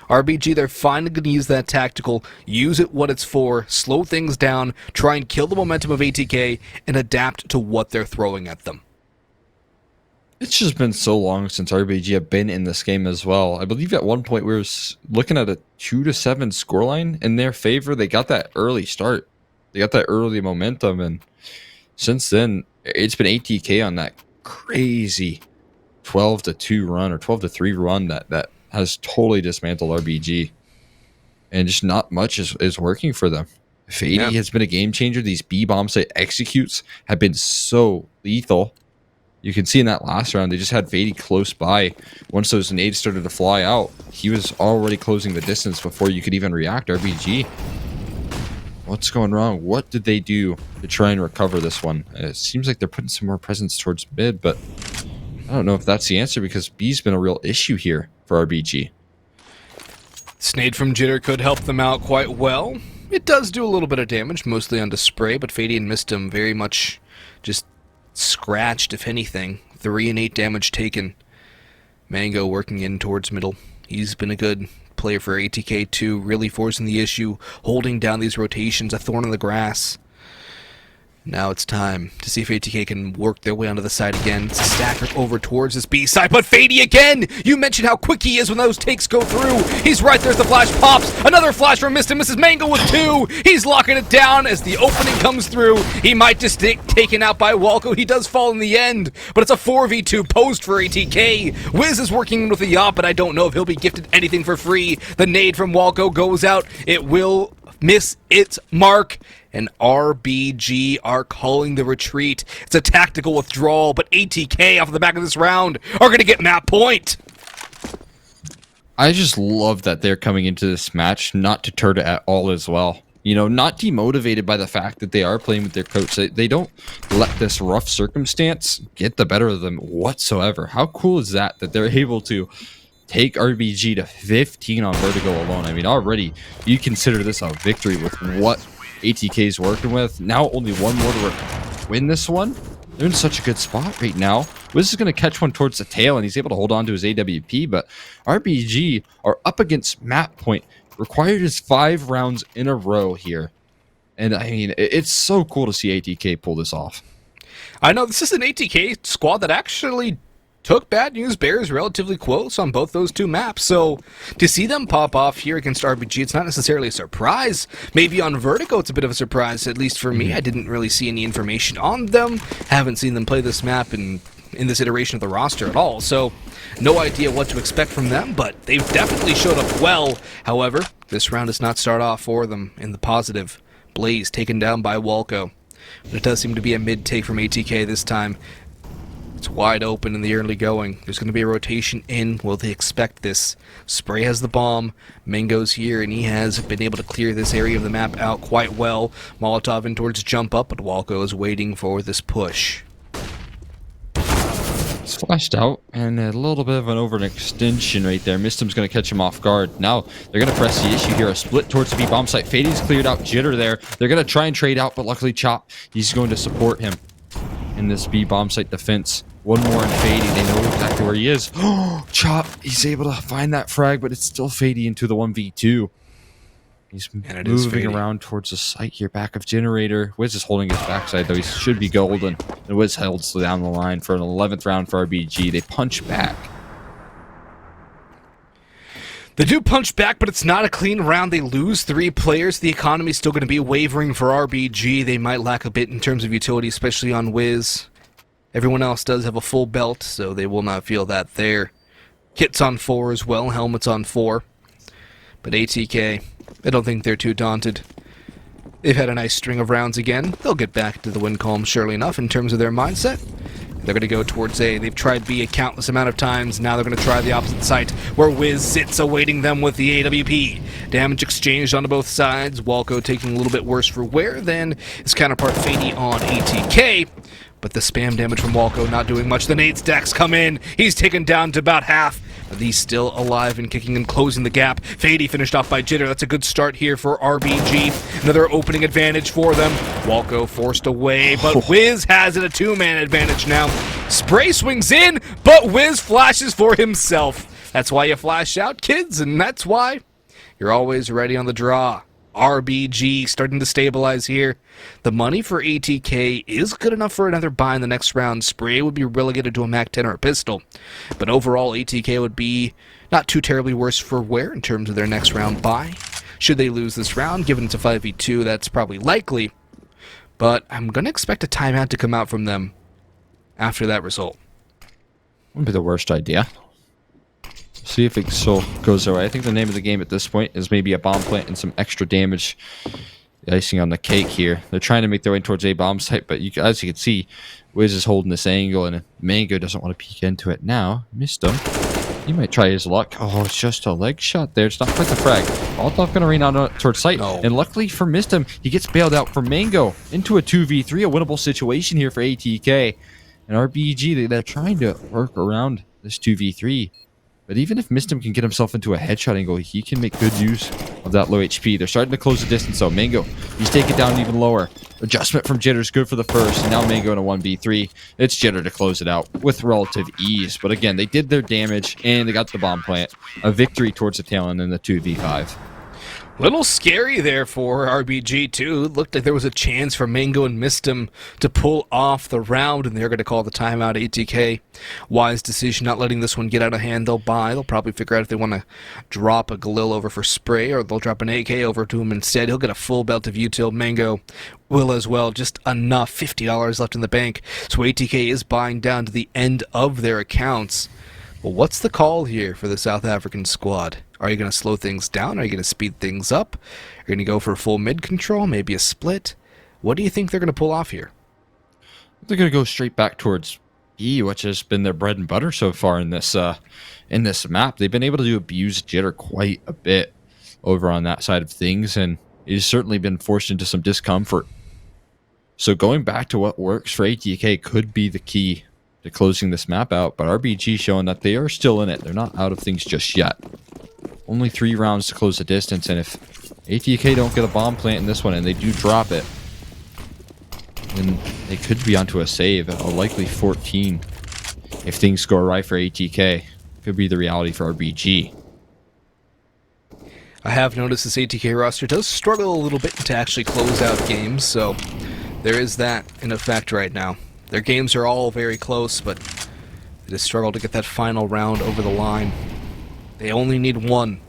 RBG, they're finally going to use that tactical, use it what it's for, slow things down, try and kill the momentum of ATK, and adapt to what they're throwing at them. It's just been so long since RBG have been in this game as well. I believe at one point we were looking at a 2-7 scoreline in their favor. They got that early start. They got that early momentum, and since then, it's been ATK on that crazy 12-2 run or 12-3 run that has totally dismantled RBG, and just not much is working for them. Fady has been a game changer. These B bomb site executes have been so lethal. You can see in that last round, they just had Fady close by. Once those nades started to fly out, he was already closing the distance before you could even react. RBG, what's going wrong? What did they do to try and recover this one? It seems like they're putting some more presence towards mid, but I don't know if that's the answer because B's been a real issue here for RBG. Snade from Jitter could help them out quite well. It does do a little bit of damage, mostly onto Spray, but Fady and Mistum very much just scratched, if anything. 3 and 8 damage taken. Mango working in towards middle. He's been a good player for ATK too, really forcing the issue, holding down these rotations, a thorn in the grass. Now it's time to see if ATK can work their way onto the side again. It's a stacker over towards this B side, but Fady again! You mentioned how quick he is when those takes go through. He's right there as the flash pops. Another flash from Mr. Mrs. Mango with 2. He's locking it down as the opening comes through. He might just get taken out by Walco. He does fall in the end, but it's a 4v2 post for ATK. Wiz is working with the yacht, but I don't know if he'll be gifted anything for free. The nade from Walco goes out. It will miss its mark, and RBG are calling the retreat. It's a tactical withdrawal, but ATK off the back of this round are going to get map point. I just love that they're coming into this match not deterred at all as well. You know, not demotivated by the fact that they are playing with their coach. They don't let this rough circumstance get the better of them whatsoever. How cool is that they're able to take RBG to 15 on Vertigo alone? I mean, already you consider this a victory with what ATK is working with. Now only one more to win this one. They're in such a good spot right now. Wiz is going to catch one towards the tail, and he's able to hold on to his AWP, but RBG are up against map point. Required is 5 rounds in a row here. And I mean, it's so cool to see ATK pull this off. I know this is an ATK squad that actually took Bad News Bears relatively close on both those 2 maps, so to see them pop off here against RBG, it's not necessarily a surprise. Maybe on Vertigo it's a bit of a surprise, at least for me. I didn't really see any information on them, haven't seen them play this map in this iteration of the roster at all, so no idea what to expect from them, but they've definitely showed up well. However, this round does not start off for them in the positive. Blaze taken down by Walco, but it does seem to be a mid-take from ATK this time. It's wide open in the early going. There's going to be a rotation in. Will they expect this? Spray has the bomb. Mango's here, and he has been able to clear this area of the map out quite well. Molotov in towards jump up, but Walco is waiting for this push. It's flashed out, and a little bit of an overextension right there. Mistum's going to catch him off guard. Now, they're going to press the issue here. A split towards the B bomb site. Fady's cleared out. Jitter there. They're going to try and trade out, but luckily Chop, he's going to support him in this B bomb site defense. One more in Fady. They know exactly where he is. Oh, Chop, he's able to find that frag, but it's still Fady into the 1v2. He's moving around towards the site here, back of Generator. Wiz is holding his backside, though. He should be golden. And Wiz holds down the line for an 11th round for RBG. They punch back. They do punch back, but it's not a clean round. They lose 3 players. The economy's still going to be wavering for RBG. They might lack a bit in terms of utility, especially on Wiz. Everyone else does have a full belt, so they will not feel that there. Kit's on 4 as well, helmet's on 4. But ATK, I don't think they're too daunted. They've had a nice string of rounds again. They'll get back to the win column surely enough in terms of their mindset. They're going to go towards A. They've tried B a countless amount of times. Now they're going to try the opposite site, where Wiz sits awaiting them with the AWP. Damage exchanged onto both sides. Walco taking a little bit worse for wear than his counterpart Fady on ATK. But the spam damage from Walco not doing much. The nade stacks come in. He's taken down to about half. But he's still alive and kicking and closing the gap. Fady finished off by Jitter. That's a good start here for RBG. Another opening advantage for them. Walco forced away, but Wiz has it, a 2-man advantage now. Spray swings in, but Wiz flashes for himself. That's why you flash out, kids, and that's why you're always ready on the draw. RBG starting to stabilize here. The money for ATK is good enough for another buy in the next round. Spray would be relegated to a Mac 10 or a pistol. But overall, ATK would be not too terribly worse for wear in terms of their next round buy. Should they lose this round, given it's a 5v2, that's probably likely. But I'm going to expect a timeout to come out from them after that result. Wouldn't be the worst idea. See if it still goes their way. I think the name of the game at this point is maybe a bomb plant and some extra damage. The icing on the cake here. They're trying to make their way towards A bomb site, but as you can see, Wiz is holding this angle, and Mango doesn't want to peek into it now. Missed him. He might try his luck. Oh, it's just a leg shot there. It's not quite the frag. Althoff going to rain out towards site. No. And luckily for Mistum, he gets bailed out from Mango into a 2v3, a winnable situation here for ATK. And RBG, they're trying to work around this 2v3. But even if Mistim can get himself into a headshot angle, he can make good use of that low HP. They're starting to close the distance, though. Mango, he's taken down even lower. Adjustment from Jitter's good for the first. And now Mango in a 1v3. It's Jitter to close it out with relative ease. But again, they did their damage, and they got the bomb plant. A victory towards the tail end in the 2v5. Little scary there for RBG too. It looked like there was a chance for Mango and Mistim to pull off the round, and they're going to call the timeout. ATK, wise decision, not letting this one get out of hand. They'll buy. They'll probably figure out if they want to drop a Galil over for spray, or they'll drop an AK over to him instead. He'll get a full belt of util. Mango will as well. Just enough. $50 left in the bank. So ATK is buying down to the end of their accounts. Well, what's the call here for the South African squad? Are you going to slow things down? Are you going to speed things up? Are you going to go for full mid control? Maybe a split? What do you think they're going to pull off here? They're going to go straight back towards E, which has been their bread and butter so far in this map. They've been able to abuse Jitter quite a bit over on that side of things, and he's certainly been forced into some discomfort. So going back to what works for ATK could be the key to closing this map out, but RBG showing that they are still in it. They're not out of things just yet. Only 3 rounds to close the distance, and if ATK don't get a bomb plant in this one and they do drop it, then they could be onto a save, a likely 14. If things go right for ATK, could be the reality for RBG. I have noticed this ATK roster does struggle a little bit to actually close out games, so there is that in effect right now. Their games are all very close, but they just struggle to get that final round over the line. They only need one,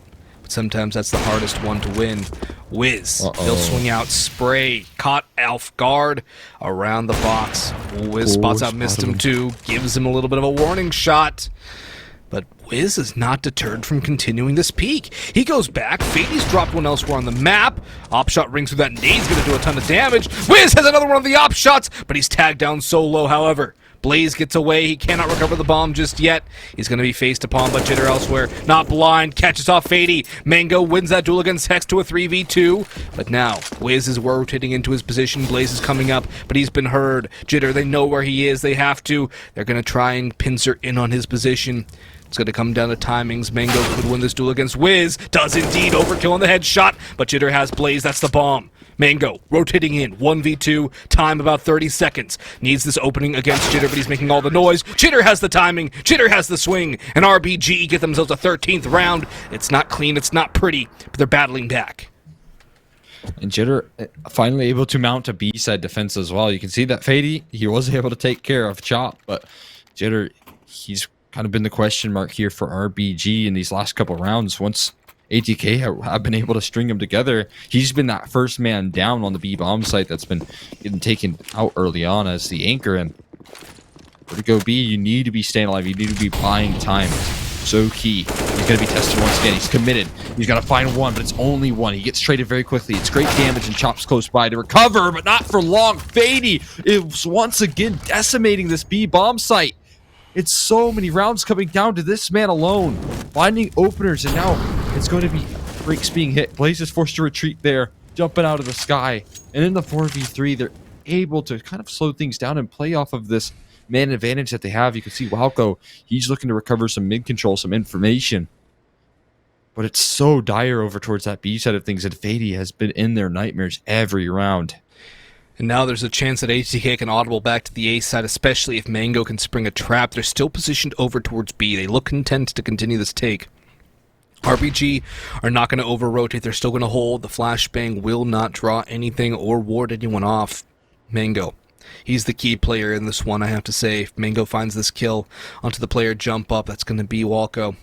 but sometimes that's the hardest one to win. Wiz, he'll swing out, spray, caught off guard around the box. Wiz spots out Mistim too, gives him a little bit of a warning shot. But Wiz is not deterred from continuing this peak. He goes back. Fady's dropped one elsewhere on the map. Op shot rings through that nade's going to do a ton of damage. Wiz has another one of the op shots, but he's tagged down so low, however. Blaze gets away. He cannot recover the bomb just yet. He's going to be faced upon by Jitter elsewhere. Not blind. Catches off Fady. Mango wins that duel against Hex to a 3v2. But now, Wiz is rotating into his position. Blaze is coming up, but he's been heard. Jitter, they know where he is. They have to. They're going to try and pincer in on his position. It's going to come down to timings. Mango could win this duel against Wiz. Does indeed. Overkill on the headshot, but Jitter has Blaze. That's the bomb. Mango rotating in. 1v2. Time about 30 seconds. Needs this opening against Jitter, but he's making all the noise. Jitter has the timing. Jitter has the swing. And RBG get themselves a 13th round. It's not clean. It's not pretty, but they're battling back. And Jitter finally able to mount a B-side defense as well. You can see that Fady, he was able to take care of Chop, but Jitter, he's kind of been the question mark here for RBG in these last couple rounds. Once ATK have been able to string them together, he's been that first man down on the B-bomb site that's been getting taken out early on as the anchor. And Vertigo B, you need to be staying alive. You need to be buying time. So key. He's going to be tested once again. He's committed. He's got to find one, but it's only one. He gets traded very quickly. It's great damage, and Chop's close by to recover, but not for long. Fady is once again decimating this B-bomb site. It's so many rounds coming down to this man alone, finding openers, and now it's going to be breaks being hit. Blaze is forced to retreat there, jumping out of the sky. And in the 4v3, they're able to kind of slow things down and play off of this man advantage that they have. You can see Walco, he's looking to recover some mid control, some information. But it's so dire over towards that B side of things, and Fady has been in their nightmares every round. And now there's a chance that ATK can audible back to the A side, especially if Mango can spring a trap. They're still positioned over towards B. They look content to continue this take. RBG are not going to over-rotate. They're still going to hold. The flashbang will not draw anything or ward anyone off. Mango, he's the key player in this one, I have to say. If Mango finds this kill onto the player jump up, that's going to be Walco.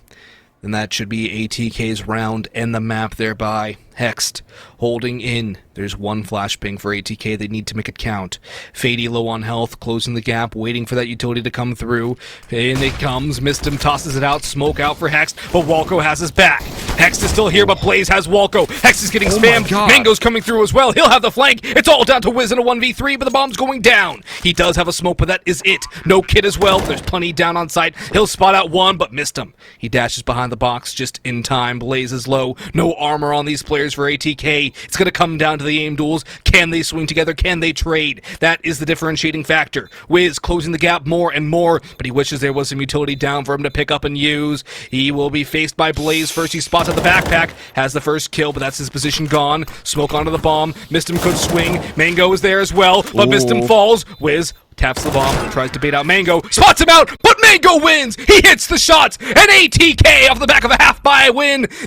Then that should be ATK's round and the map thereby. Hexed, holding in. There's one flashbang for ATK. They need to make it count. Fady low on health, closing the gap, waiting for that utility to come through. In it comes. Mistim tosses it out. Smoke out for Hexed, but Walco has his back. Hexed is still here, but Blaze has Walco. Hex is getting spammed. Mango's coming through as well. He'll have the flank. It's all down to Wiz in a 1v3, but the bomb's going down. He does have a smoke, but that is it. No kit as well. There's plenty down on site. He'll spot out one, but missed him. He dashes behind the box just in time. Blaze is low. No armor on these players. Qualifiers for ATK. It's going to come down to the aim duels. Can they swing together? Can they trade? That is the differentiating factor. Wiz closing the gap more and more, but he wishes there was some utility down for him to pick up and use. He will be faced by Blaze first. He spots at the backpack, has the first kill, but that's his position gone. Smoke onto the bomb. Mistum could swing. Mango is there as well, but Mistum falls. Wiz taps the bomb, tries to bait out Mango, spots him out, but Mango wins! He hits the shots! An ATK off the back of a half-buy win!